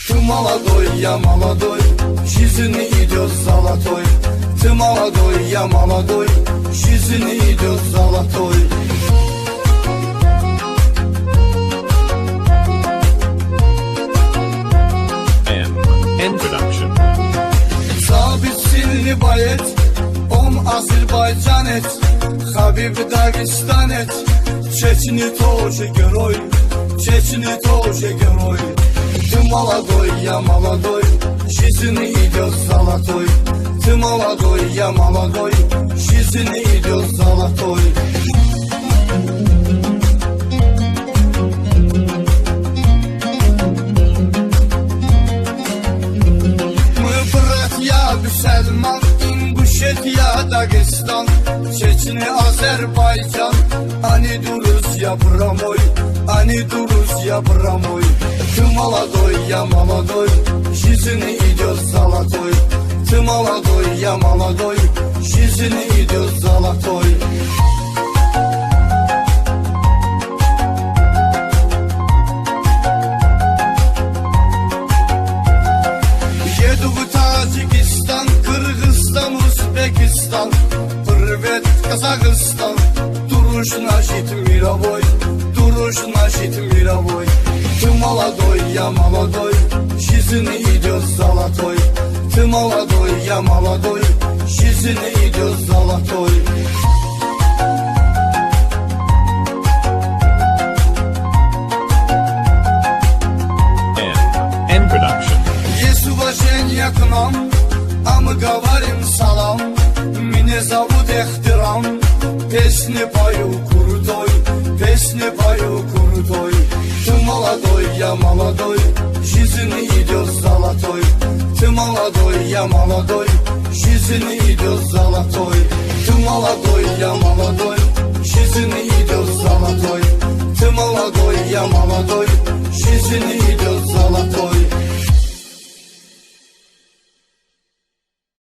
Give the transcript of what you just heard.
Ты молодой, я молодой, жизнь идет золотой. Ты молодой, я молодой, жизнь идет золотой. N Production. Sabit Silni Bayet, Om Azerbaycanet, Habib Dagestanet, Чечни тоже герой, Чечни тоже герой. Ты молодой, я молодой, жизнь идет золотой. Ты молодой, я молодой, жизнь идет золотой. Мы братья Müslüman, İnguşetiya, Dağıstan, Çeçni, Azerbaycan. Ani Rusya, Bramoy, Ani Rusya, Bramoy. Ты молодой, я молодой, жизнь идет золотой. Ты молодой, я молодой, жизнь идет золотой. Еду в Таджикистан, Кыргызстан, Узбекистан, Привет, Казахстан. Дуруш наш мировой, дуруш наш мировой. Ты молодой, я молодой, жизнь идет золотой. Ты молодой, я молодой, жизнь идет золотой. N Production. Есть уважение к нам, а мы говорим салам. Меня зовут Эхтирам, песни пою крутой, песни пою крутой. Ты молодой, я молодой, жизнь идет золотой. Ты молодой, я молодой, жизнь идет золотой. Ты молодой, я молодой, жизнь идет золотой. Ты молодой, я молодой, жизнь